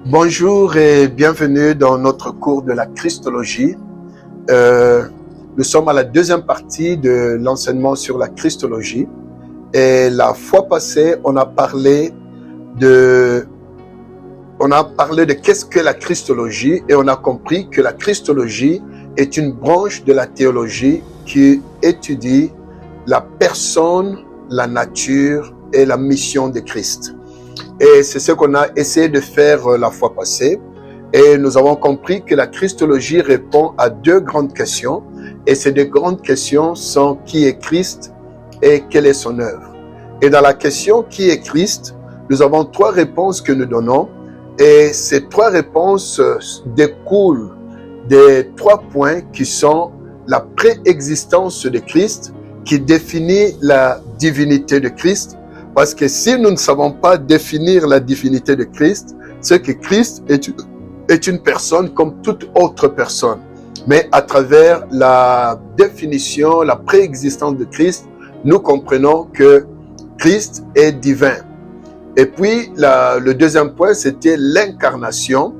Bonjour et bienvenue dans notre cours de la Christologie. Nous sommes à la deuxième partie de l'enseignement sur la Christologie. Et la fois passée, on a parlé de qu'est-ce que la Christologie et on a compris que la Christologie est une branche de la théologie qui étudie la personne, la nature et la mission de Christ. Et c'est ce qu'on a essayé de faire la fois passée. Et nous avons compris que la Christologie répond à deux grandes questions. Et ces deux grandes questions sont qui est Christ et quelle est son œuvre. Et dans la question qui est Christ, nous avons trois réponses que nous donnons. Et ces trois réponses découlent des trois points qui sont la préexistence de Christ, qui définit la divinité de Christ. Parce que si nous ne savons pas définir la divinité de Christ, c'est que Christ est une personne comme toute autre personne. Mais à travers la définition, la préexistence de Christ, nous comprenons que Christ est divin. Et puis, le deuxième point, c'était l'incarnation.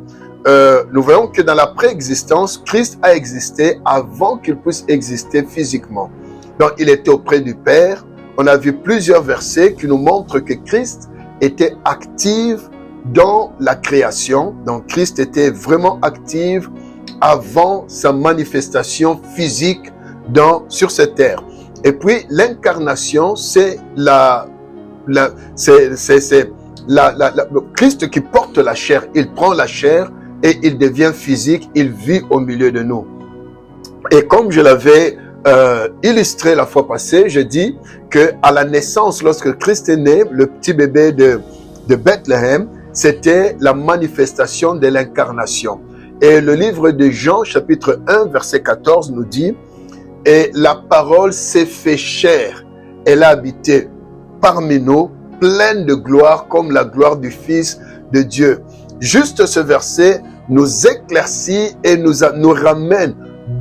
Nous voyons que dans la préexistence, Christ a existé avant qu'il puisse exister physiquement. Donc, il était auprès du Père. On a vu plusieurs versets qui nous montrent que Christ était actif dans la création. Donc, Christ était vraiment actif avant sa manifestation physique sur cette terre. Et puis, l'incarnation, c'est Christ qui porte la chair. Il prend la chair et il devient physique. Il vit au milieu de nous. Et comme je l'avais illustré la fois passée, je dis que à la naissance, lorsque Christ est né, le petit bébé de Bethléem, c'était la manifestation de l'incarnation. Et le livre de Jean, chapitre 1, verset 14, nous dit « Et la parole s'est fait chair, elle a habité parmi nous, pleine de gloire comme la gloire du Fils de Dieu. » Juste ce verset nous éclaircit et nous ramène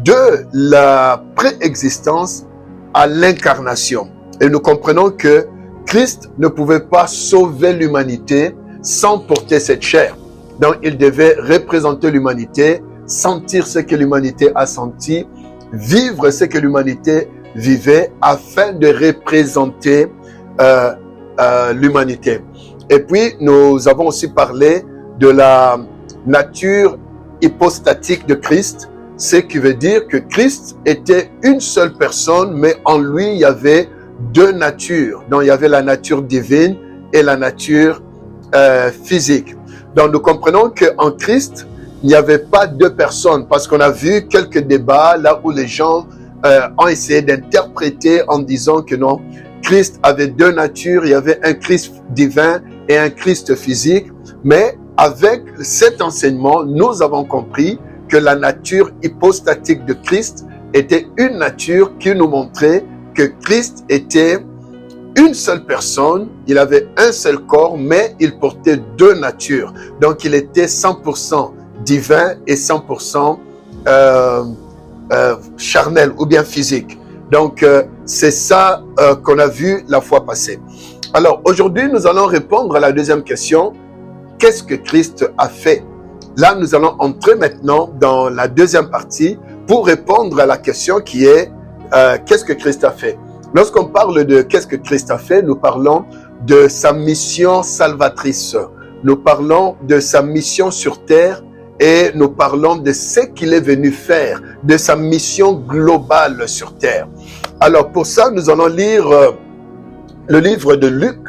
de la préexistence à l'incarnation. Et nous comprenons que Christ ne pouvait pas sauver l'humanité sans porter cette chair. Donc, il devait représenter l'humanité, sentir ce que l'humanité a senti, vivre ce que l'humanité vivait afin de représenter l'humanité. Et puis, nous avons aussi parlé de la nature hypostatique de Christ, ce qui veut dire que Christ était une seule personne, mais en lui, il y avait deux natures. Donc, il y avait la nature divine et la nature physique. Donc, nous comprenons qu'en Christ, il n'y avait pas deux personnes, parce qu'on a vu quelques débats là où les gens ont essayé d'interpréter en disant que non, Christ avait deux natures, il y avait un Christ divin et un Christ physique. Mais avec cet enseignement, nous avons compris que la nature hypostatique de Christ était une nature qui nous montrait que Christ était une seule personne, il avait un seul corps, mais il portait deux natures. Donc, il était 100% divin et 100% charnel ou bien physique. Donc, c'est ça qu'on a vu la fois passée. Alors, aujourd'hui, nous allons répondre à la deuxième question. Qu'est-ce que Christ a fait? Là, nous allons entrer maintenant dans la deuxième partie pour répondre à la question qui est qu'est-ce que Christ a fait? Lorsqu'on parle de qu'est-ce que Christ a fait, nous parlons de sa mission salvatrice. Nous parlons de sa mission sur terre et nous parlons de ce qu'il est venu faire, de sa mission globale sur terre. Alors pour ça, nous allons lire le livre de Luc,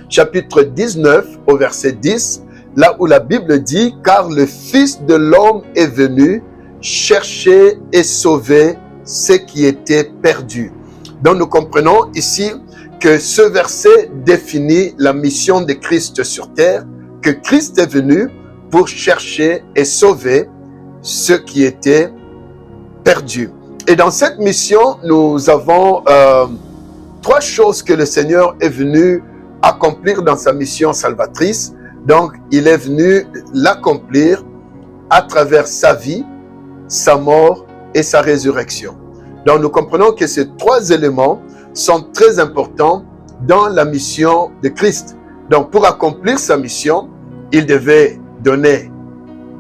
chapitre 19 au verset 10, là où la Bible dit « Car le Fils de l'homme est venu chercher et sauver ce qui était perdu. » Donc nous comprenons ici que ce verset définit la mission de Christ sur terre, que Christ est venu pour chercher et sauver ce qui était perdu. Et dans cette mission, nous avons trois choses que le Seigneur est venu accomplir dans sa mission salvatrice. Donc, il est venu l'accomplir à travers sa vie, sa mort et sa résurrection. Donc, nous comprenons que ces trois éléments sont très importants dans la mission de Christ. Donc, pour accomplir sa mission, il devait donner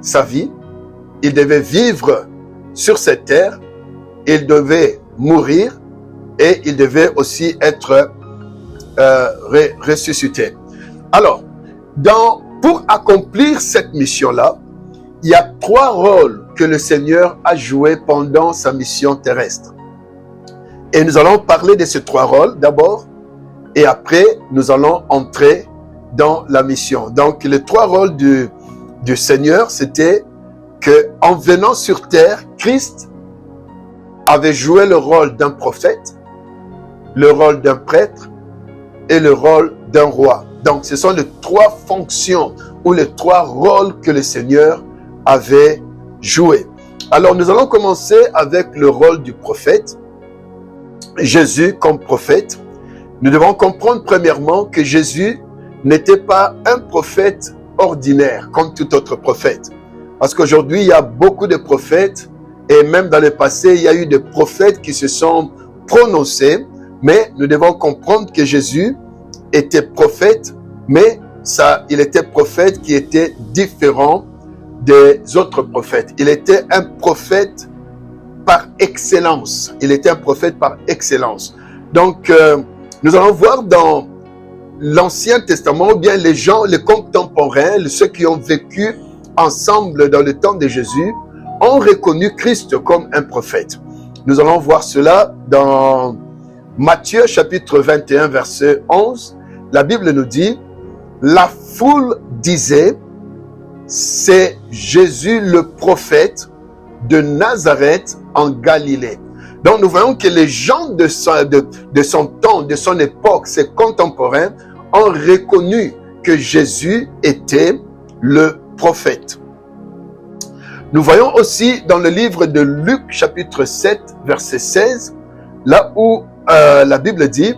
sa vie, il devait vivre sur cette terre, il devait mourir et il devait aussi être ressuscité. Alors, pour accomplir cette mission-là, il y a 3 rôles que le Seigneur a joués pendant sa mission terrestre. Et nous allons parler de ces 3 rôles d'abord, et après, nous allons entrer dans la mission. Donc, les 3 rôles du Seigneur, c'était qu'en venant sur terre, Christ avait joué le rôle d'un prophète, le rôle d'un prêtre et le rôle d'un roi. Donc, ce sont les 3 fonctions ou les 3 rôles que le Seigneur avait joués. Alors, nous allons commencer avec le rôle du prophète. Jésus comme prophète. Nous devons comprendre premièrement que Jésus n'était pas un prophète ordinaire comme tout autre prophète. Parce qu'aujourd'hui, il y a beaucoup de prophètes et même dans le passé, il y a eu des prophètes qui se sont prononcés. Mais nous devons comprendre que Jésus était prophète, mais il était prophète qui était différent des autres prophètes. Il était un prophète par excellence. Il était un prophète par excellence. Donc, nous allons voir dans l'Ancien Testament, ou bien les gens, les contemporains, ceux qui ont vécu ensemble dans le temps de Jésus, ont reconnu Christ comme un prophète. Nous allons voir cela dans Matthieu chapitre 21, verset 11. La Bible nous dit, la foule disait, c'est Jésus le prophète de Nazareth en Galilée. Donc nous voyons que les gens de son temps, de son époque, ses contemporains, ont reconnu que Jésus était le prophète. Nous voyons aussi dans le livre de Luc chapitre 7, verset 16, là où la Bible dit,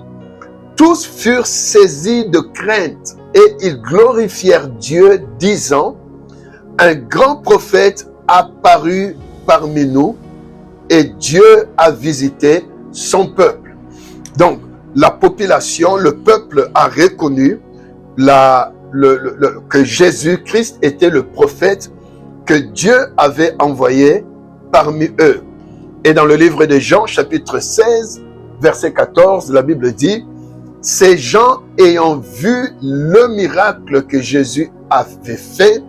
tous furent saisis de crainte et ils glorifièrent Dieu, disant, un grand prophète apparut parmi nous et Dieu a visité son peuple. Donc, la population, le peuple a reconnu que Jésus-Christ était le prophète que Dieu avait envoyé parmi eux. Et dans le livre de Jean, chapitre 16, verset 14, la Bible dit, ces gens ayant vu le miracle que Jésus avait fait,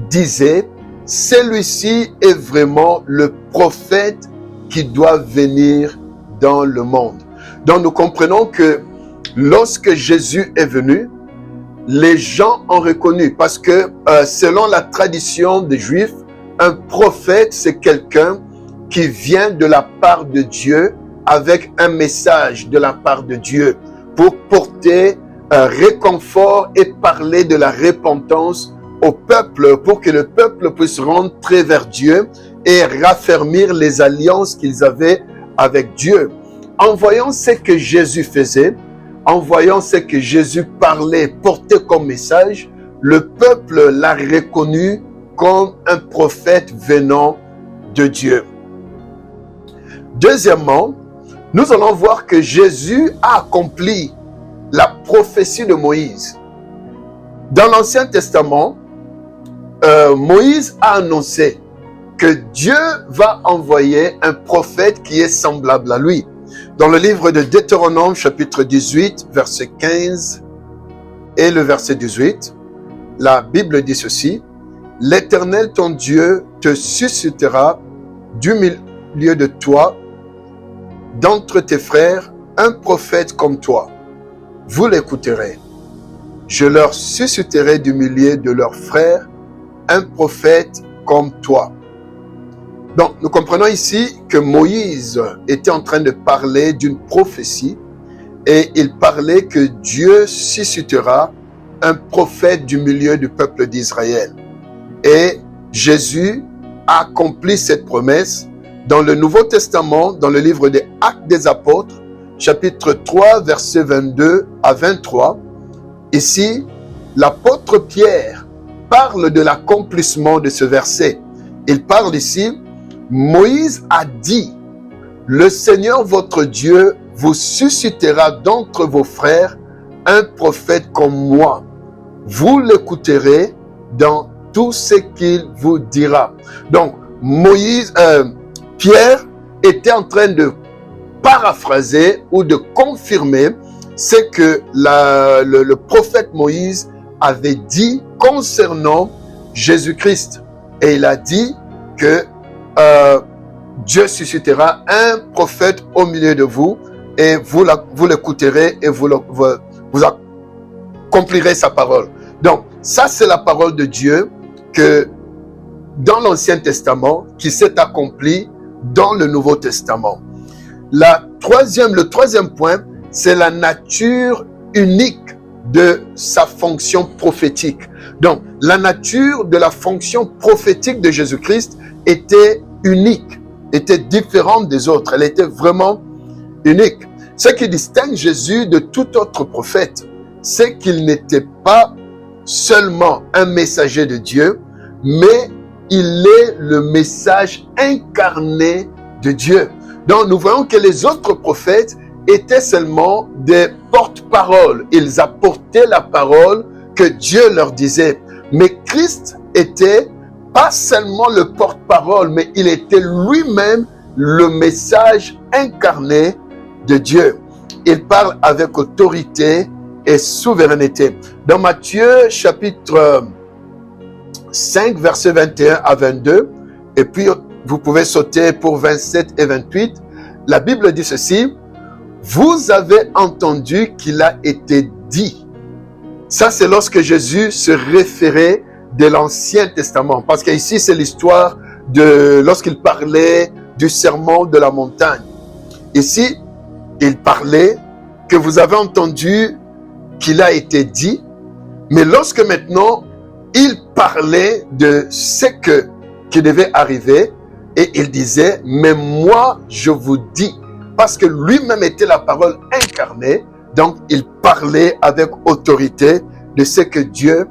disaient, celui-ci est vraiment le prophète qui doit venir dans le monde. Donc nous comprenons que lorsque Jésus est venu, les gens ont reconnu, parce que selon la tradition des Juifs, un prophète, c'est quelqu'un qui vient de la part de Dieu avec un message de la part de Dieu pour porter un réconfort et parler de la repentance au peuple pour que le peuple puisse rentrer vers Dieu et raffermir les alliances qu'ils avaient avec Dieu. En voyant ce que Jésus faisait, en voyant ce que Jésus parlait, portait comme message, le peuple l'a reconnu comme un prophète venant de Dieu. Deuxièmement, nous allons voir que Jésus a accompli la prophétie de Moïse. Dans l'Ancien Testament, Moïse a annoncé que Dieu va envoyer un prophète qui est semblable à lui. Dans le livre de Deutéronome, chapitre 18, verset 15 et le verset 18, la Bible dit ceci, « L'Éternel ton Dieu te suscitera du milieu de toi, d'entre tes frères, un prophète comme toi. Vous l'écouterez. Je leur susciterai du milieu de leurs frères un prophète comme toi. » Donc, nous comprenons ici que Moïse était en train de parler d'une prophétie et il parlait que Dieu suscitera un prophète du milieu du peuple d'Israël. Et Jésus a accompli cette promesse dans le Nouveau Testament, dans le livre des Actes des Apôtres, chapitre 3, versets 22 à 23. Ici, l'apôtre Pierre parle de l'accomplissement de ce verset. Il parle ici, Moïse a dit, le Seigneur votre Dieu vous suscitera d'entre vos frères un prophète comme moi. Vous l'écouterez dans tout ce qu'il vous dira. Donc, Pierre était en train de paraphraser ou de confirmer ce que le prophète Moïse avait dit concernant Jésus-Christ. Et il a dit que Dieu suscitera un prophète au milieu de vous et vous l'écouterez et vous accomplirez sa parole. Donc, ça c'est la parole de Dieu que dans l'Ancien Testament qui s'est accomplie dans le Nouveau Testament. Le troisième point, c'est la nature unique de sa fonction prophétique. Donc, la nature de la fonction prophétique de Jésus-Christ était unique, était différente des autres. Elle était vraiment unique. Ce qui distingue Jésus de tout autre prophète, c'est qu'il n'était pas seulement un messager de Dieu, mais il est le message incarné de Dieu. Donc, nous voyons que les autres prophètes étaient seulement des porte-paroles. Ils apportaient la parole que Dieu leur disait. Mais Christ était pas seulement le porte-parole, mais il était lui-même le message incarné de Dieu. Il parle avec autorité et souveraineté. Dans Matthieu chapitre 5, versets 21 à 22, et puis vous pouvez sauter pour 27 et 28, la Bible dit ceci: vous avez entendu qu'il a été dit. Ça, c'est lorsque Jésus se référait de l'Ancien Testament. Parce qu'ici, c'est l'histoire de lorsqu'il parlait du sermon de la montagne. Ici, il parlait que vous avez entendu qu'il a été dit. Mais lorsque maintenant, il parlait de ce qui devait arriver, et il disait, mais moi, je vous dis, parce que lui-même était la parole incarnée, donc il parlait avec autorité de ce que Dieu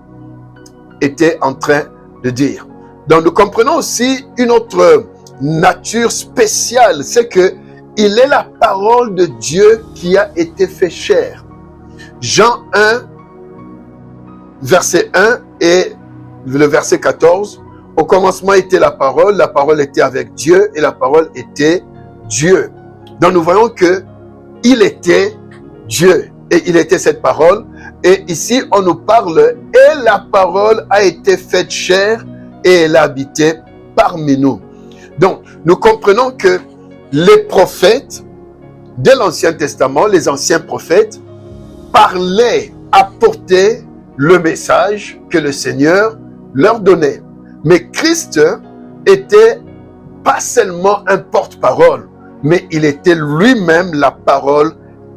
était en train de dire. Donc nous comprenons aussi une autre nature spéciale, c'est que il est la parole de Dieu qui a été fait chair. Jean 1, verset 1 et le verset 14, au commencement était la parole était avec Dieu et la parole était Dieu. Donc nous voyons que il était Dieu et il était cette parole. Et ici on nous parle et la parole a été faite chair et elle a habité parmi nous. Donc nous comprenons que les prophètes de l'Ancien Testament, les anciens prophètes, parlaient, apportaient le message que le Seigneur leur donnait. Mais Christ était pas seulement un porte-parole, mais il était lui-même la parole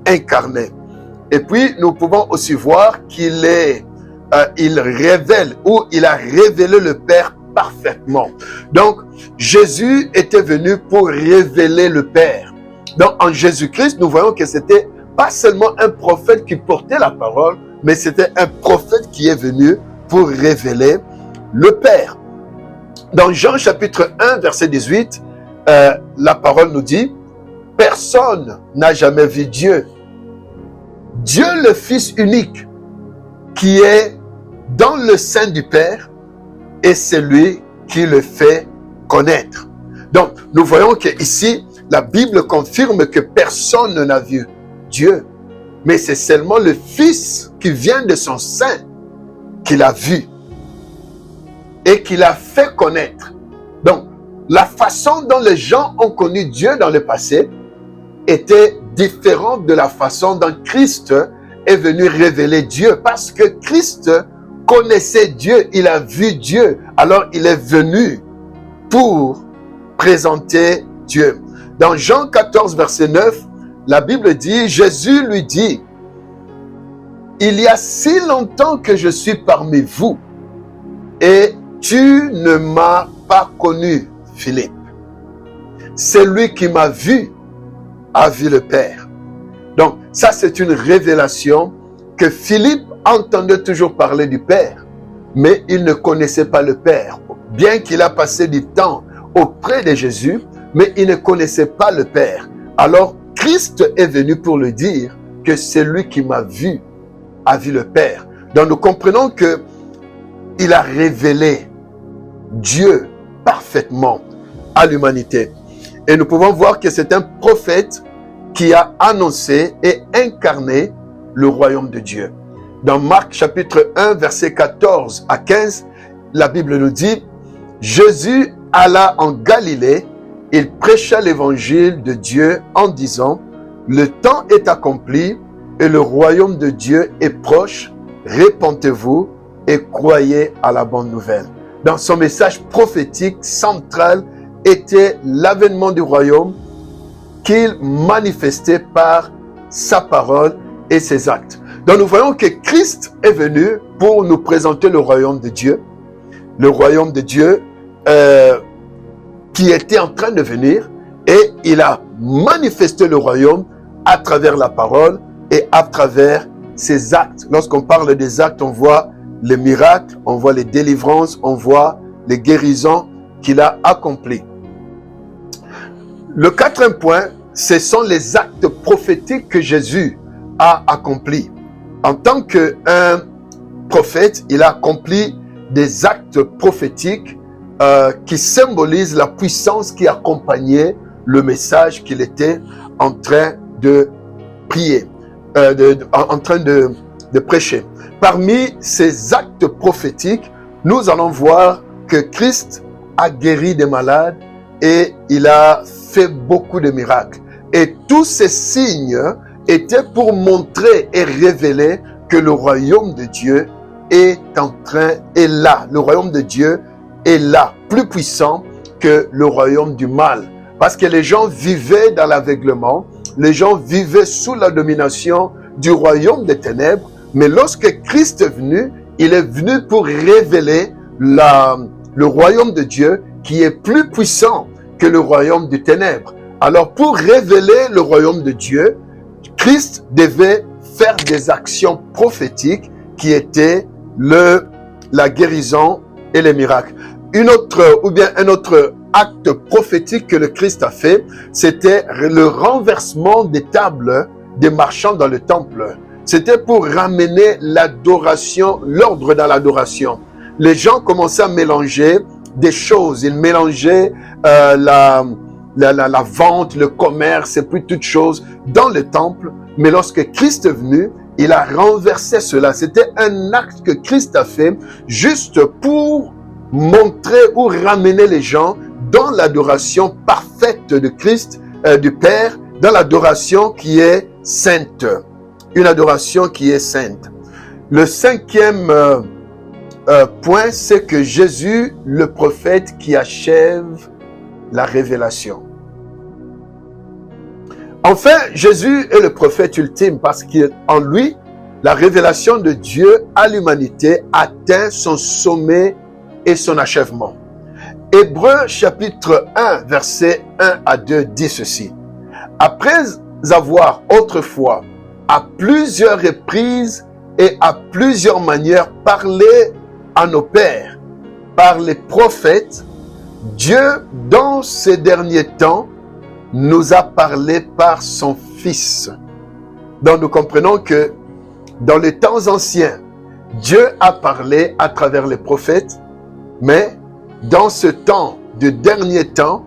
incarnée. Et puis, nous pouvons aussi voir qu'il révèle ou il a révélé le Père parfaitement. Donc, Jésus était venu pour révéler le Père. Donc, en Jésus-Christ, nous voyons que c'était pas seulement un prophète qui portait la parole, mais c'était un prophète qui est venu pour révéler le Père. Dans Jean chapitre 1, verset 18, la parole nous dit, personne n'a jamais vu Dieu. Dieu le Fils unique qui est dans le sein du Père est celui qui le fait connaître. Donc, nous voyons qu'ici, la Bible confirme que personne n'a vu Dieu, mais c'est seulement le Fils qui vient de son sein qu'il a vu et qu'il a fait connaître. Donc, la façon dont les gens ont connu Dieu dans le passé était différente de la façon dont Christ est venu révéler Dieu. Parce que Christ connaissait Dieu, il a vu Dieu. Alors, il est venu pour présenter Dieu. Dans Jean 14, verset 9, la Bible dit, Jésus lui dit, il y a si longtemps que je suis parmi vous et tu ne m'as pas connu, Philippe. Celui qui m'a vu a vu le Père. Donc, ça c'est une révélation que Philippe entendait toujours parler du Père, mais il ne connaissait pas le Père. Bien qu'il a passé du temps auprès de Jésus, mais il ne connaissait pas le Père. Alors, Christ est venu pour le dire que celui qui m'a vu a vu le Père. Donc, nous comprenons que il a révélé Dieu parfaitement à l'humanité. Et nous pouvons voir que c'est un prophète qui a annoncé et incarné le royaume de Dieu. Dans Marc chapitre 1, versets 14 à 15, la Bible nous dit, Jésus alla en Galilée, il prêcha l'évangile de Dieu en disant, le temps est accompli et le royaume de Dieu est proche, répentez-vous et croyez à la bonne nouvelle. Dans son message prophétique central était l'avènement du royaume qu'il manifestait par sa parole et ses actes. Donc nous voyons que Christ est venu pour nous présenter le royaume de Dieu qui était en train de venir, et il a manifesté le royaume à travers la parole et à travers ses actes. Lorsqu'on parle des actes, on voit les miracles, on voit les délivrances, on voit les guérisons qu'il a accomplies. Le quatrième point, ce sont les actes prophétiques que Jésus a accomplis. En tant qu'un prophète, il a accompli des actes prophétiques qui symbolisent la puissance qui accompagnait le message qu'il était en train de prier, en train de prêcher. Parmi ces actes prophétiques, nous allons voir que Christ a guéri des malades et il a fait beaucoup de miracles. Et tous ces signes étaient pour montrer et révéler que le royaume de Dieu est là. Le royaume de Dieu est là, plus puissant que le royaume du mal. Parce que les gens vivaient dans l'aveuglement, les gens vivaient sous la domination du royaume des ténèbres, mais lorsque Christ est venu, il est venu pour révéler le royaume de Dieu qui est plus puissant que le royaume des ténèbres. Alors pour révéler le royaume de Dieu, Christ devait faire des actions prophétiques qui étaient la guérison et les miracles. Un autre acte prophétique que le Christ a fait, c'était le renversement des tables des marchands dans le temple. C'était pour ramener l'adoration, l'ordre dans l'adoration. Les gens commençaient à mélanger des choses. Ils mélangeaient la vente, le commerce et puis toutes choses dans le temple. Mais lorsque Christ est venu, il a renversé cela. C'était un acte que Christ a fait juste pour montrer ou ramener les gens dans l'adoration parfaite de Christ, du Père, dans l'adoration qui est sainte. Une adoration qui est sainte. Le cinquième point, c'est que Jésus, le prophète qui achève la révélation. Enfin, Jésus est le prophète ultime parce qu'en lui, la révélation de Dieu à l'humanité atteint son sommet et son achèvement. Hébreux chapitre 1, versets 1 à 2 dit ceci. Après avoir autrefois, à plusieurs reprises et à plusieurs manières parlé à nos pères par les prophètes, Dieu, dans ces derniers temps, nous a parlé par son Fils. Donc nous comprenons que dans les temps anciens, Dieu a parlé à travers les prophètes, mais dans ce temps de dernier temps,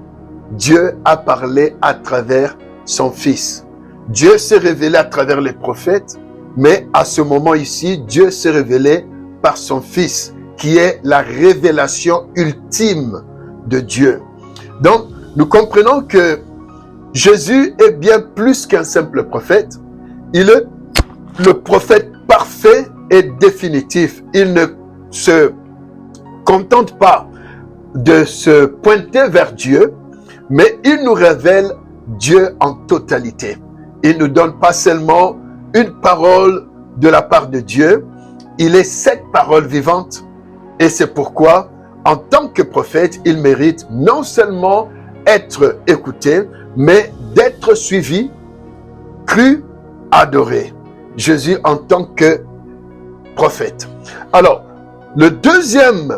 Dieu a parlé à travers son Fils. Dieu s'est révélé à travers les prophètes, mais à ce moment ici, Dieu s'est révélé par son Fils, qui est la révélation ultime de Dieu. Donc, nous comprenons que Jésus est bien plus qu'un simple prophète. Il est le prophète parfait et définitif. Il ne se contente pas de se pointer vers Dieu, mais il nous révèle Dieu en totalité. Il ne nous donne pas seulement une parole de la part de Dieu, il est cette parole vivante. Et c'est pourquoi, en tant que prophète, il mérite non seulement être écouté, mais d'être suivi, cru, adoré. Jésus en tant que prophète. Alors, le deuxième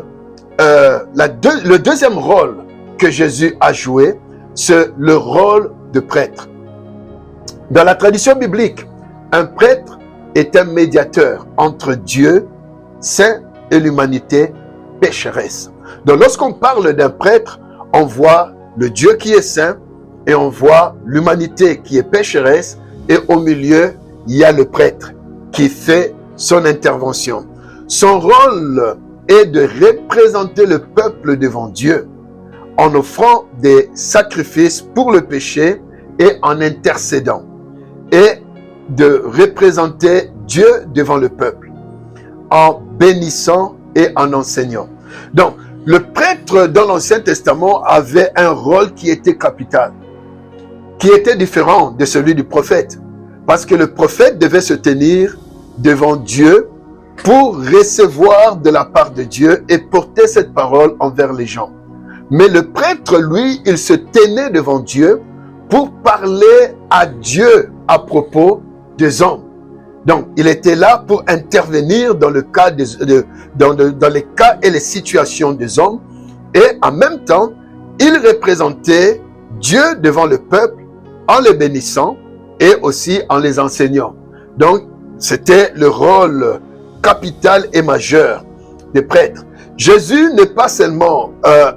rôle que Jésus a joué, c'est le rôle de prêtre. Dans la tradition biblique, un prêtre est un médiateur entre Dieu, saint, et l'humanité pécheresse. Donc lorsqu'on parle d'un prêtre, on voit le Dieu qui est saint et on voit l'humanité qui est pécheresse, et au milieu, il y a le prêtre qui fait son intervention. Son rôle est de représenter le peuple devant Dieu en offrant des sacrifices pour le péché et en intercédant, et de représenter Dieu devant le peuple en bénissant et en enseignant. Donc, le prêtre dans l'Ancien Testament avait un rôle qui était capital, qui était différent de celui du prophète. Parce que le prophète devait se tenir devant Dieu pour recevoir de la part de Dieu et porter cette parole envers les gens. Mais le prêtre, lui, il se tenait devant Dieu pour parler à Dieu à propos des hommes. Donc, il était là pour intervenir dans le cas dans les cas et les situations des hommes. Et en même temps, il représentait Dieu devant le peuple en les bénissant et aussi en les enseignant. Donc, c'était le rôle capital et majeur des prêtres. Jésus n'est pas seulement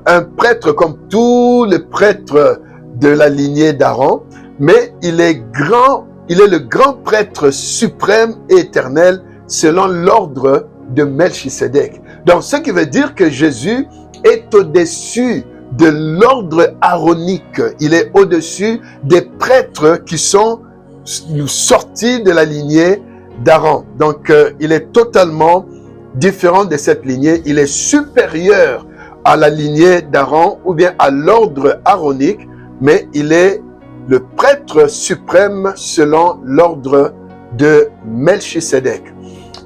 un prêtre comme tous les prêtres de la lignée d'Aaron, mais il est le grand prêtre suprême et éternel selon l'ordre de Melchisédek. Donc, ce qui veut dire que Jésus est au-dessus de l'ordre aaronique. Il est au-dessus des prêtres qui sont sortis de la lignée d'Aaron. Donc, il est totalement différent de cette lignée. Il est supérieur à la lignée d'Aaron ou bien à l'ordre aaronique, mais il est le prêtre suprême selon l'ordre de Melchisédek.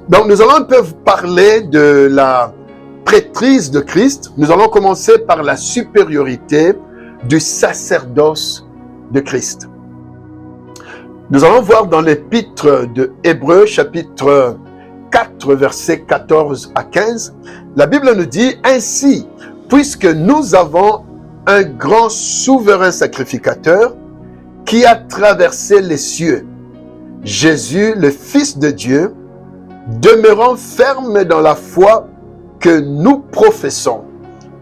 Donc, nous allons un peu parler de la prêtrise de Christ. Nous allons commencer par la supériorité du sacerdoce de Christ. Nous allons voir dans l'épître de Hébreux, chapitre 4, versets 14 à 15, la Bible nous dit « Ainsi, puisque nous avons un grand souverain sacrificateur qui a traversé les cieux, Jésus, le Fils de Dieu, demeurant ferme dans la foi que nous professons,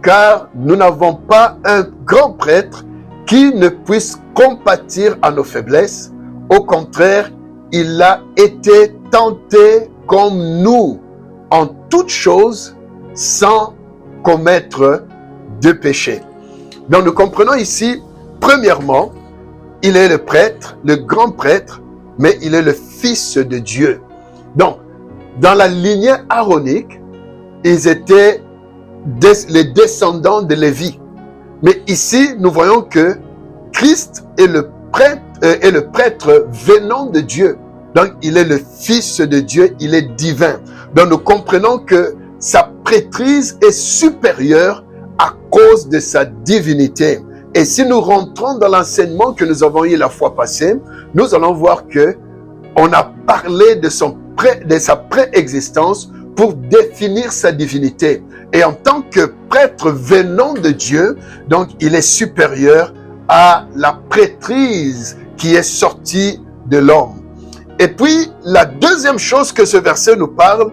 car nous n'avons pas un grand prêtre qui ne puisse compatir à nos faiblesses. Au contraire, il a été tenté comme nous en toutes choses sans commettre de péché. » Donc nous comprenons ici, premièrement, il est le prêtre, le grand prêtre, mais il est le Fils de Dieu. Donc, dans la lignée aaronique, ils étaient les descendants de Lévi. Mais ici, nous voyons que Christ est le prêtre venant de Dieu. Donc, il est le Fils de Dieu, il est divin. Donc, nous comprenons que sa prêtrise est supérieure à cause de sa divinité. Et si nous rentrons dans l'enseignement que nous avons eu la fois passée, nous allons voir que on a parlé de sa préexistence pour définir sa divinité. Et en tant que prêtre venant de Dieu, donc il est supérieur à la prêtrise qui est sortie de l'homme. Et puis, la deuxième chose que ce verset nous parle,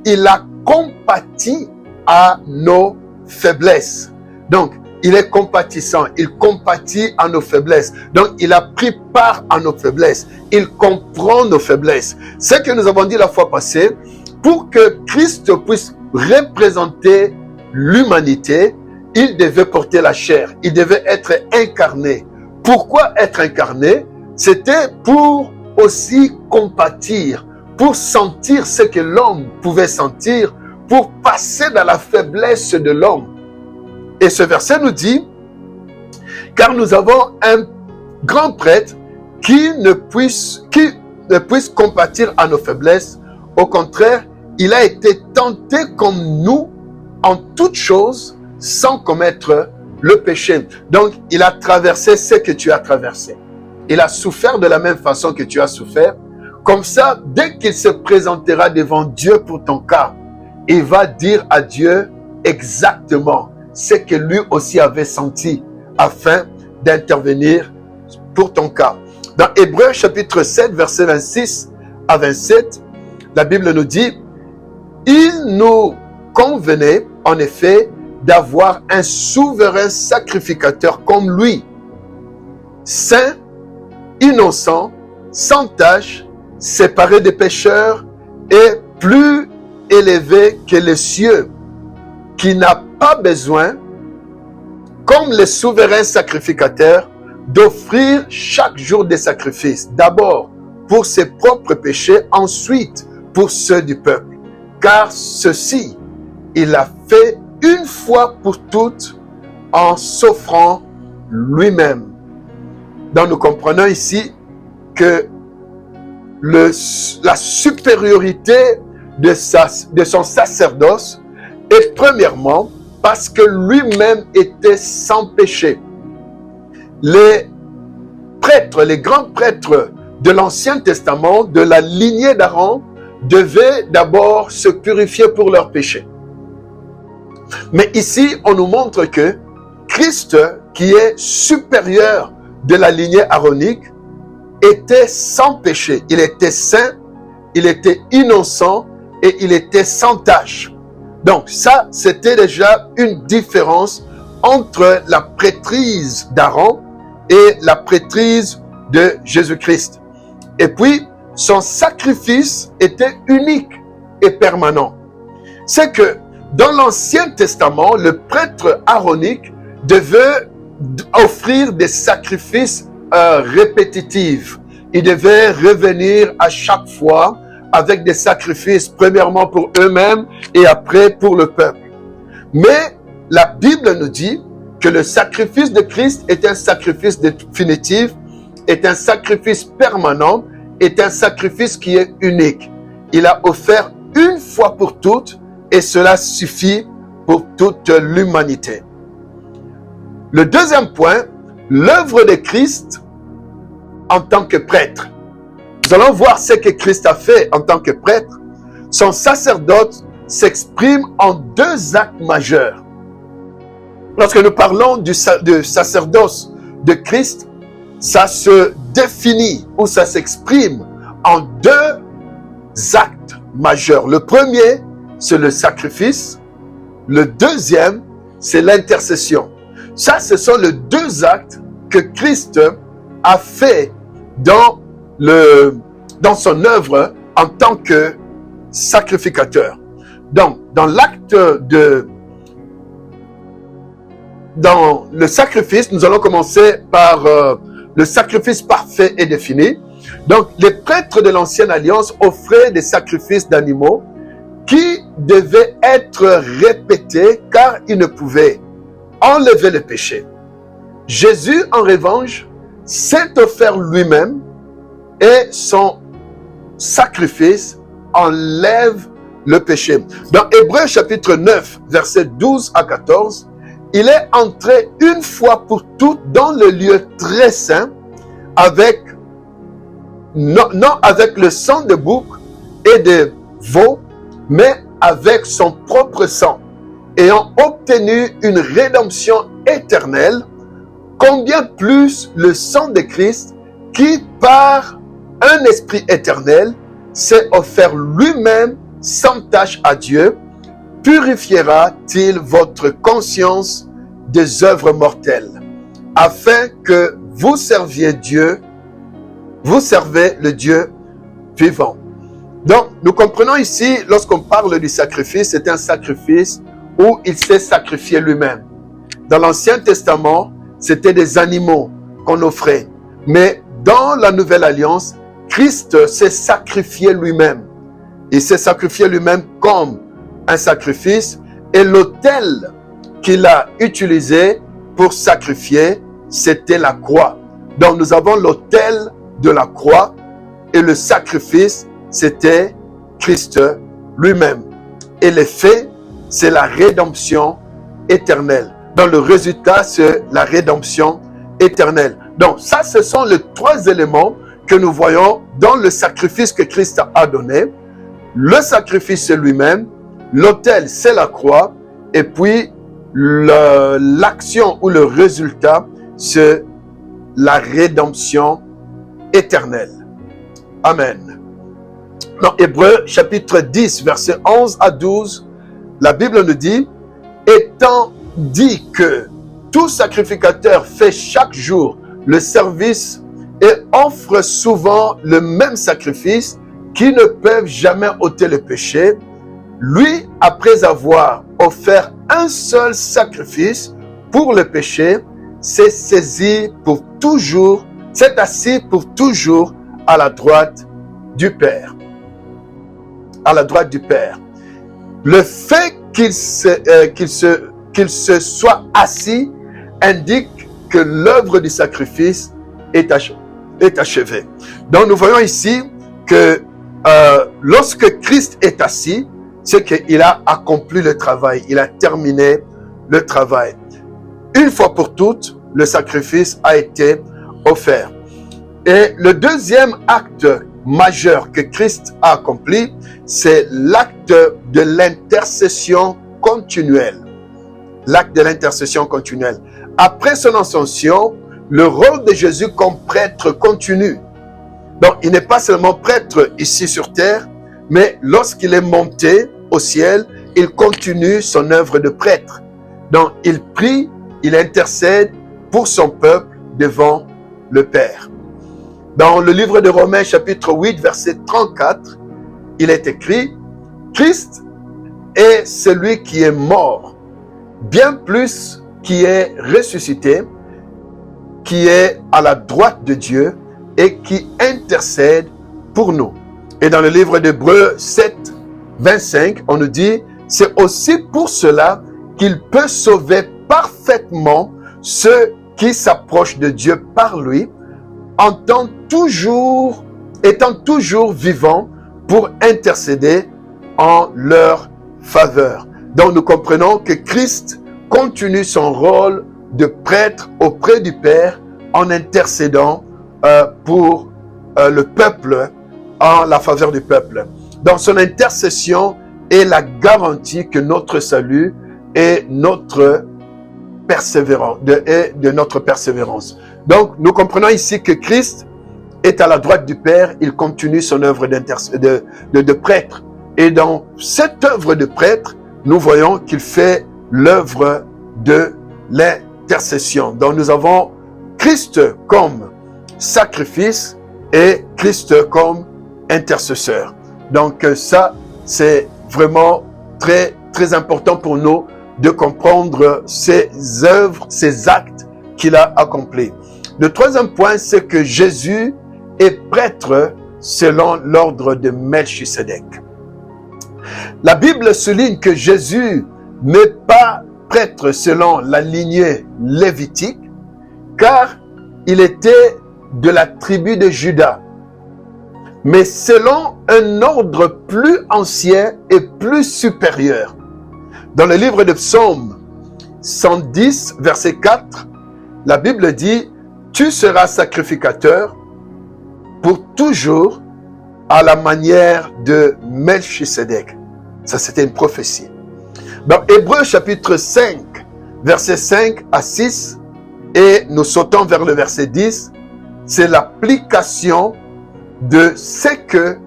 il a compati à nos faiblesses. Donc, il est compatissant, il compatit à nos faiblesses. Donc, il a pris part à nos faiblesses. Il comprend nos faiblesses. Ce que nous avons dit la fois passée, pour que Christ puisse représenter l'humanité, il devait porter la chair. Il devait être incarné. Pourquoi être incarné? C'était pour aussi compatir, pour sentir ce que l'homme pouvait sentir, pour passer dans la faiblesse de l'homme. Et ce verset nous dit, car nous avons un grand prêtre qui ne puisse compatir à nos faiblesses. Au contraire, il a été tenté comme nous en toutes choses sans commettre le péché. Donc, il a traversé ce que tu as traversé. Il a souffert de la même façon que tu as souffert. Comme ça, dès qu'il se présentera devant Dieu pour ton cas, il va dire à Dieu exactement ce que lui aussi avait senti afin d'intervenir pour ton cas. Dans Hébreux chapitre 7, versets 26 à 27, la Bible nous dit « Il nous convenait en effet d'avoir un souverain sacrificateur comme lui, saint, innocent, sans tache, séparé des pécheurs et plus élevé que les cieux, qui n'a pas besoin, comme les souverains sacrificateurs, d'offrir chaque jour des sacrifices, d'abord pour ses propres péchés, ensuite pour ceux du peuple. Car ceci, il a fait une fois pour toutes en s'offrant lui-même. Donc nous comprenons ici que la supériorité de son sacerdoce est premièrement parce que lui-même était sans péché. Les prêtres, les grands prêtres de l'Ancien Testament, de la lignée d'Aaron, devaient d'abord se purifier pour leurs péchés. Mais ici, on nous montre que Christ, qui est supérieur de la lignée aaronique, était sans péché. Il était saint, il était innocent et il était sans tache. Donc ça, c'était déjà une différence entre la prêtrise d'Aaron et la prêtrise de Jésus-Christ. Et puis, son sacrifice était unique et permanent. C'est que dans l'Ancien Testament, le prêtre aaronique devait offrir des sacrifices répétitifs. Il devait revenir à chaque fois avec des sacrifices, premièrement pour eux-mêmes et après pour le peuple. Mais la Bible nous dit que le sacrifice de Christ est un sacrifice définitif, est un sacrifice permanent, est un sacrifice qui est unique. Il a offert une fois pour toutes et cela suffit pour toute l'humanité. Le deuxième point, l'œuvre de Christ en tant que prêtre. Nous allons voir ce que Christ a fait en tant que prêtre. Son sacerdoce s'exprime en deux actes majeurs. Lorsque nous parlons du sacerdoce de Christ, ça se définit ou ça s'exprime en deux actes majeurs. Le premier, c'est le sacrifice. Le deuxième, c'est l'intercession. Ça, ce sont les deux actes que Christ a fait dans son œuvre en tant que sacrificateur. Donc, dans le sacrifice, nous allons commencer par le sacrifice parfait et défini. Donc, les prêtres de l'Ancienne Alliance offraient des sacrifices d'animaux qui devaient être répétés car ils ne pouvaient enlever le péché. Jésus, en revanche, s'est offert lui-même et son sacrifice enlève le péché. Dans Hébreux chapitre 9, versets 12 à 14, il est entré une fois pour toutes dans le lieu très saint avec, non avec le sang de bouc et de veau, mais avec son propre sang, ayant obtenu une rédemption éternelle. Combien plus le sang de Christ, qui par un esprit éternel s'est offert lui-même sans tache à Dieu, purifiera-t-il votre conscience des œuvres mortelles, afin que vous serviez Dieu, vous servez le Dieu vivant. Donc, nous comprenons ici, lorsqu'on parle du sacrifice, c'est un sacrifice où il s'est sacrifié lui-même. Dans l'Ancien Testament, c'était des animaux qu'on offrait. Mais dans la Nouvelle Alliance, Christ s'est sacrifié lui-même. Il s'est sacrifié lui-même comme un sacrifice. Et l'autel qu'il a utilisé pour sacrifier, c'était la croix. Donc nous avons l'autel de la croix et le sacrifice, c'était Christ lui-même. Et l'effet, c'est la rédemption éternelle. Donc le résultat, c'est la rédemption éternelle. Donc ça, ce sont les trois éléments que nous voyons dans le sacrifice que Christ a donné. Le sacrifice, c'est lui-même. L'autel, c'est la croix. Et puis, l'action ou le résultat, c'est la rédemption éternelle. Amen. Dans Hébreux chapitre 10, versets 11 à 12, la Bible nous dit: étant dit que tout sacrificateur fait chaque jour le service et offre souvent le même sacrifice qui ne peuvent jamais ôter le péché, lui, après avoir offert un seul sacrifice pour le péché, s'est assis pour toujours à la droite du Père. À la droite du Père. Le fait qu'il se soit assis indique que l'œuvre du sacrifice est achevée. Donc nous voyons ici que lorsque Christ est assis, c'est qu'il a accompli le travail, il a terminé le travail. Une fois pour toutes, le sacrifice a été offert. Et le deuxième acte majeur que Christ a accompli, c'est l'acte de l'intercession continuelle. L'acte de l'intercession continuelle. Après son ascension, le rôle de Jésus comme prêtre continue. Donc, il n'est pas seulement prêtre ici sur terre, mais lorsqu'il est monté au ciel, il continue son œuvre de prêtre. Donc, il prie, il intercède pour son peuple devant le Père. Dans le livre de Romains, chapitre 8, verset 34, il est écrit « Christ est celui qui est mort, bien plus qui est ressuscité, qui est à la droite de Dieu et qui intercède pour nous. » Et dans le livre d'Hébreux 7, 25, on nous dit « C'est aussi pour cela qu'il peut sauver parfaitement ceux qui s'approchent de Dieu par lui, étant toujours vivant pour intercéder en leur faveur. » Donc nous comprenons que Christ continue son rôle de prêtre auprès du Père en intercédant pour le peuple, en la faveur du peuple. Dans son intercession est la garantie que notre salut est notre persévérance, de notre persévérance. Donc, nous comprenons ici que Christ est à la droite du Père, il continue son œuvre de prêtre. Et dans cette œuvre de prêtre, nous voyons qu'il fait l'œuvre de l'intercession. Donc, nous avons Christ comme sacrifice et Christ comme intercesseur. Donc, ça, c'est vraiment très, très important pour nous de comprendre ces œuvres, ces actes qu'il a accomplis. Le troisième point, c'est que Jésus est prêtre selon l'ordre de Melchisédek. La Bible souligne que Jésus n'est pas prêtre selon la lignée lévitique, car il était de la tribu de Juda, mais selon un ordre plus ancien et plus supérieur. Dans le livre de Psaume 110, verset 4, la Bible dit « Tu seras sacrificateur pour toujours à la manière de Melchisédek. » Ça, c'était une prophétie. Dans Hébreux chapitre 5, verset 5 à 6, et nous sautons vers le verset 10, c'est l'application de ce que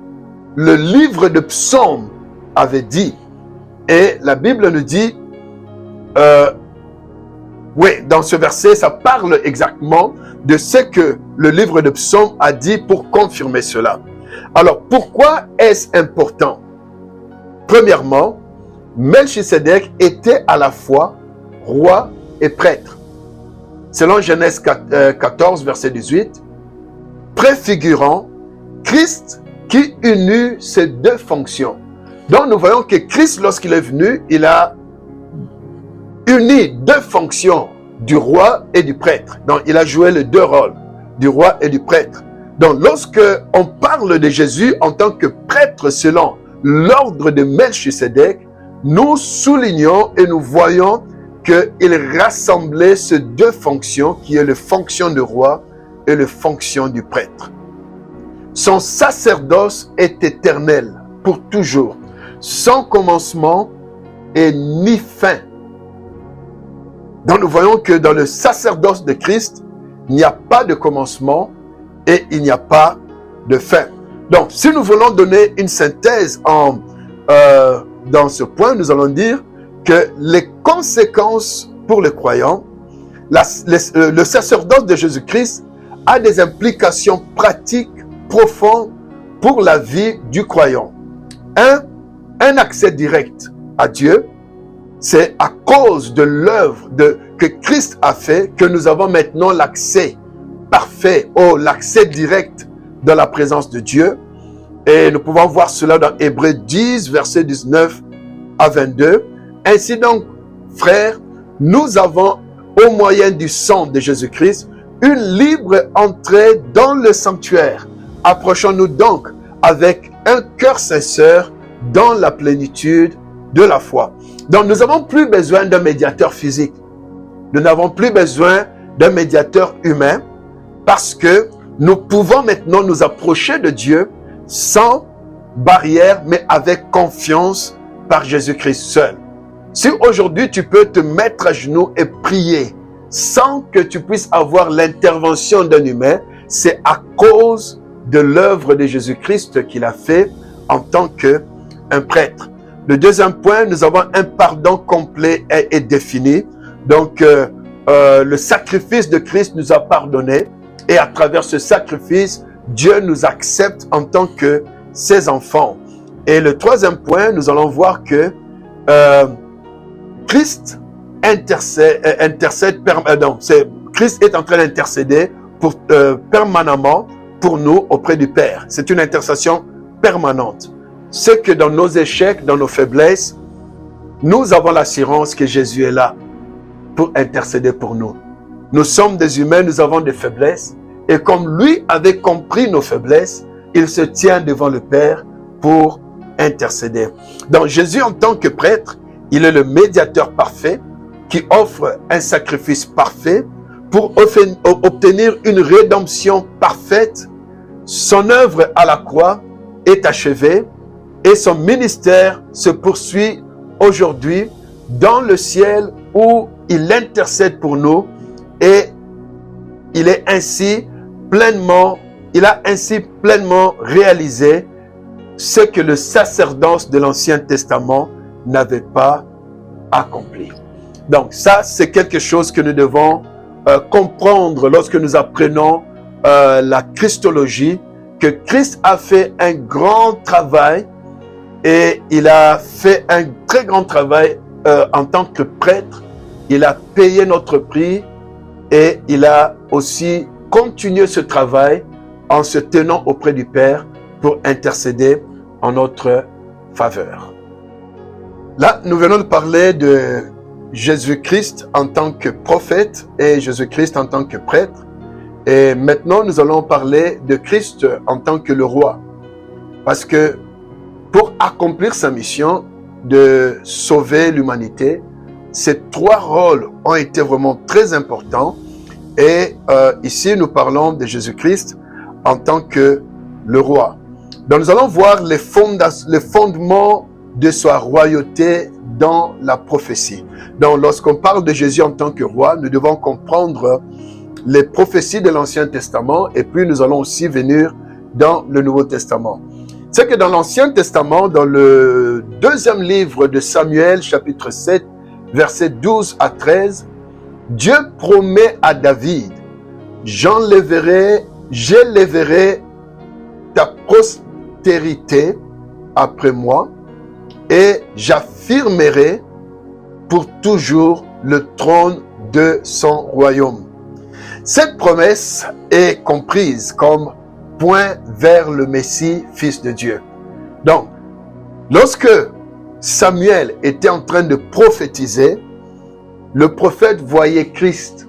le livre de Psaume avait dit. Et la Bible nous dit, dans ce verset, ça parle exactement de ce que le livre de Psaume a dit pour confirmer cela. Alors, pourquoi est-ce important? Premièrement, Melchisédek était à la fois roi et prêtre. Selon Genèse 14, verset 18, préfigurant Christ qui unit ces deux fonctions. Donc, nous voyons que Christ, lorsqu'il est venu, il a uni deux fonctions du roi et du prêtre. Donc, il a joué les deux rôles, du roi et du prêtre. Donc, lorsque on parle de Jésus en tant que prêtre selon l'ordre de Melchisédek, nous soulignons et nous voyons qu'il rassemblait ces deux fonctions, qui est la fonction de roi et la fonction du prêtre. Son sacerdoce est éternel pour toujours, sans commencement et ni fin. Donc nous voyons que dans le sacerdoce de Christ, il n'y a pas de commencement et il n'y a pas de fin. Donc si nous voulons donner une synthèse dans ce point, nous allons dire que les conséquences pour les croyants, le sacerdoce de Jésus-Christ a des implications pratiques profondes pour la vie du croyant. Un accès direct à Dieu, c'est à cause de l'œuvre que Christ a fait que nous avons maintenant l'accès parfait, l'accès direct dans la présence de Dieu. Et nous pouvons voir cela dans Hébreux 10, versets 19 à 22. Ainsi donc, frères, nous avons, au moyen du sang de Jésus-Christ, une libre entrée dans le sanctuaire. Approchons-nous donc avec un cœur sincère dans la plénitude de la foi. Donc, nous n'avons plus besoin d'un médiateur physique. Nous n'avons plus besoin d'un médiateur humain parce que nous pouvons maintenant nous approcher de Dieu sans barrière, mais avec confiance par Jésus-Christ seul. Si aujourd'hui tu peux te mettre à genoux et prier sans que tu puisses avoir l'intervention d'un humain, c'est à cause de l'œuvre de Jésus-Christ qu'il a fait en tant qu'un prêtre. Le deuxième point, nous avons un pardon complet et défini. Donc, le sacrifice de Christ nous a pardonné et à travers ce sacrifice, Dieu nous accepte en tant que ses enfants. Et le troisième point, nous allons voir que Christ Christ est en train d'intercéder permanemment pour nous auprès du Père. C'est une intercession permanente. C'est que dans nos échecs, dans nos faiblesses, nous avons l'assurance que Jésus est là pour intercéder pour nous. Nous sommes des humains, nous avons des faiblesses. Et comme lui avait compris nos faiblesses, il se tient devant le Père pour intercéder. Donc Jésus, en tant que prêtre, il est le médiateur parfait qui offre un sacrifice parfait pour obtenir une rédemption parfaite. Son œuvre à la croix est achevée et son ministère se poursuit aujourd'hui dans le ciel où il intercède pour nous et il a ainsi pleinement réalisé ce que le sacerdoce de l'Ancien Testament n'avait pas accompli. Donc ça, c'est quelque chose que nous devons comprendre lorsque nous apprenons la Christologie, que Christ a fait un grand travail et il a fait un très grand travail en tant que prêtre. Il a payé notre prix et il a aussi continué ce travail en se tenant auprès du Père pour intercéder en notre faveur. Là, nous venons de parler de Jésus-Christ en tant que prophète et Jésus-Christ en tant que prêtre. Et maintenant, nous allons parler de Christ en tant que le roi. Parce que pour accomplir sa mission de sauver l'humanité, ces trois rôles ont été vraiment très importants. Et ici, nous parlons de Jésus-Christ en tant que le roi. Donc, nous allons voir les fondements de sa royauté dans la prophétie. Donc, lorsqu'on parle de Jésus en tant que roi, nous devons comprendre les prophéties de l'Ancien Testament et puis nous allons aussi venir dans le Nouveau Testament. C'est que dans l'Ancien Testament, dans le deuxième livre de Samuel, chapitre 7, versets 12 à 13, Dieu promet à David, j'élèverai ta postérité après moi et j'affirmerai pour toujours le trône de son royaume. Cette promesse est comprise comme point vers le Messie, fils de Dieu. Donc, lorsque Samuel était en train de prophétiser, le prophète voyait Christ.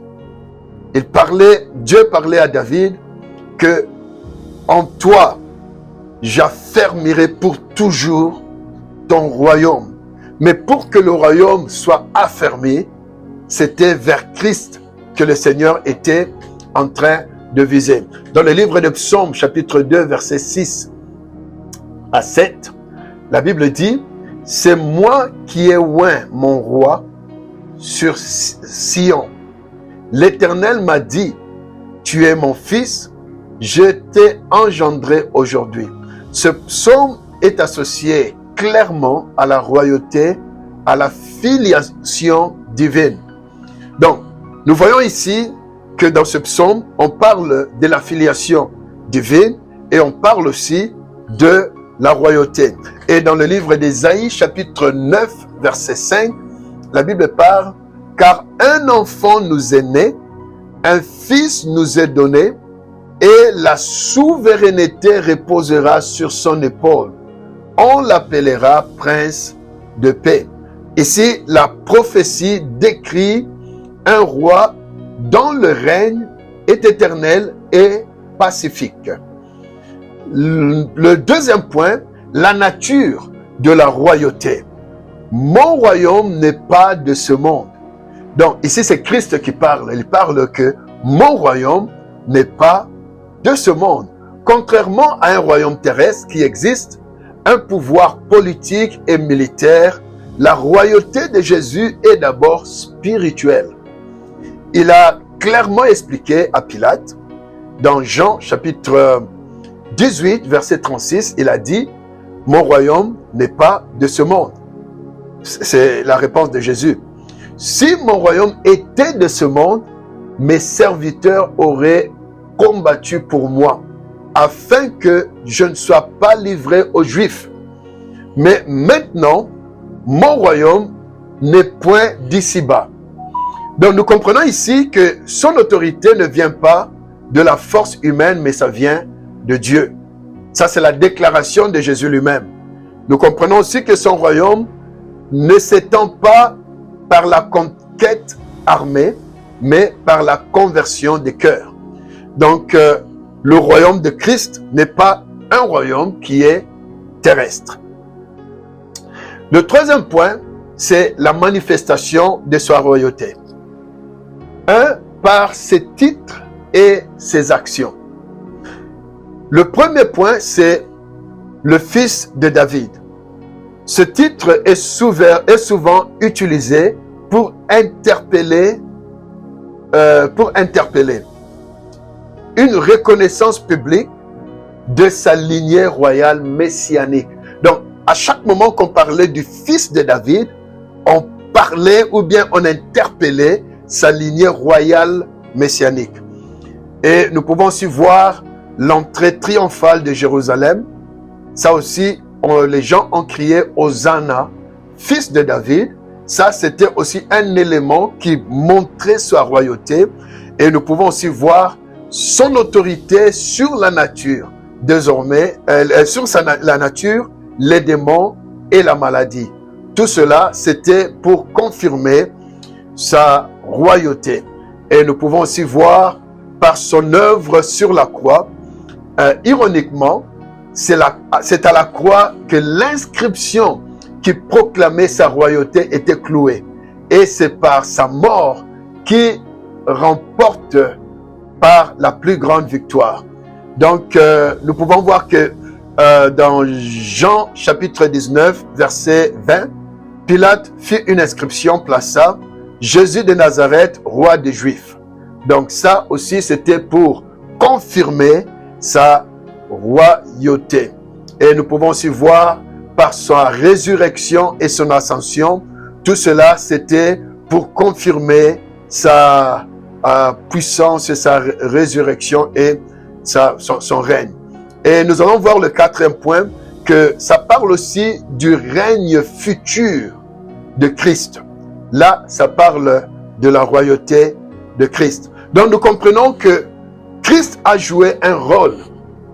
Dieu parlait à David que en toi, j'affermirai pour toujours ton royaume. Mais pour que le royaume soit affermi, c'était vers Christ que le Seigneur était en train de viser. Dans le livre de Psaumes, chapitre 2, versets 6 à 7, la Bible dit, « C'est moi qui ai oint mon roi sur Sion. L'Éternel m'a dit, tu es mon fils, je t'ai engendré aujourd'hui. » Ce psaume est associé clairement à la royauté à la filiation divine. Donc, nous voyons ici que dans ce psaume, on parle de la filiation divine et on parle aussi de la royauté. Et dans le livre d'Ésaïe, chapitre 9, verset 5, la Bible parle « Car un enfant nous est né, un fils nous est donné, et la souveraineté reposera sur son épaule. On l'appellera prince de paix. » Ici, la prophétie décrit un roi dont le règne est éternel et pacifique. Le deuxième point, la nature de la royauté. Mon royaume n'est pas de ce monde. Donc ici, c'est Christ qui parle. Il parle que mon royaume n'est pas de ce monde. Contrairement à un royaume terrestre qui existe, un pouvoir politique et militaire, la royauté de Jésus est d'abord spirituelle. Il a clairement expliqué à Pilate, dans Jean chapitre 18, verset 36, il a dit « Mon royaume n'est pas de ce monde ». C'est la réponse de Jésus. Si mon royaume était de ce monde, mes serviteurs auraient combattu pour moi, afin que je ne sois pas livré aux Juifs. Mais maintenant, mon royaume n'est point d'ici-bas. Donc nous comprenons ici que son autorité ne vient pas de la force humaine, mais ça vient de Dieu. Ça, c'est la déclaration de Jésus lui-même. Nous comprenons aussi que son royaume ne s'étend pas par la conquête armée, mais par la conversion des cœurs. Donc, le royaume de Christ n'est pas un royaume qui est terrestre. Le troisième point, c'est la manifestation de sa royauté. Par ses titres et ses actions. Le premier point, c'est le fils de David. Ce titre est souvent utilisé pour interpeller une reconnaissance publique de sa lignée royale messianique. Donc, à chaque moment qu'on parlait du fils de David, on parlait ou bien on interpellait sa lignée royale messianique. Et nous pouvons aussi voir l'entrée triomphale de Jérusalem. Ça aussi, les gens ont crié Hosanna, fils de David. Ça, c'était aussi un élément qui montrait sa royauté. Et nous pouvons aussi voir son autorité sur la nature. Désormais, sur la nature, les démons et la maladie. Tout cela, c'était pour confirmer sa royauté. Et nous pouvons aussi voir par son œuvre sur la croix, ironiquement, c'est à la croix que l'inscription qui proclamait sa royauté était clouée. Et c'est par sa mort qui remporte par la plus grande victoire. Donc, nous pouvons voir que dans Jean chapitre 19, verset 20, Pilate fit une inscription, plaça Jésus de Nazareth, roi des Juifs. Donc ça aussi, c'était pour confirmer sa royauté. Et nous pouvons aussi voir par sa résurrection et son ascension, tout cela, c'était pour confirmer sa puissance et sa résurrection et son règne. Et nous allons voir le quatrième point, que ça parle aussi du règne futur de Christ. Là, ça parle de la royauté de Christ. Donc, nous comprenons que Christ a joué un rôle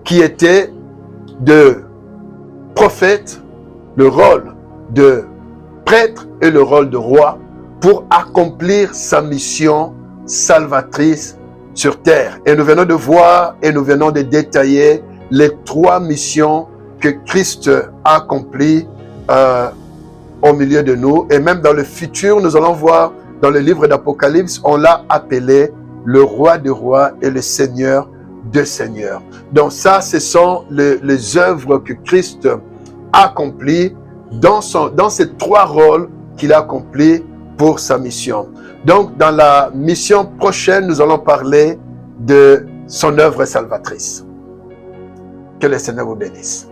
qui était de prophète, le rôle de prêtre et le rôle de roi pour accomplir sa mission salvatrice sur terre. Et nous venons de voir et nous venons de détailler les 3 missions que Christ a accomplies au milieu de nous. Et même dans le futur, nous allons voir dans le livre d'Apocalypse, on l'a appelé le roi des rois et le seigneur des seigneurs. Donc ça, ce sont les œuvres que Christ a accomplies dans ces 3 rôles qu'il a accomplis pour sa mission. Donc dans la mission prochaine, nous allons parler de son œuvre salvatrice. Que le Seigneur vous bénisse.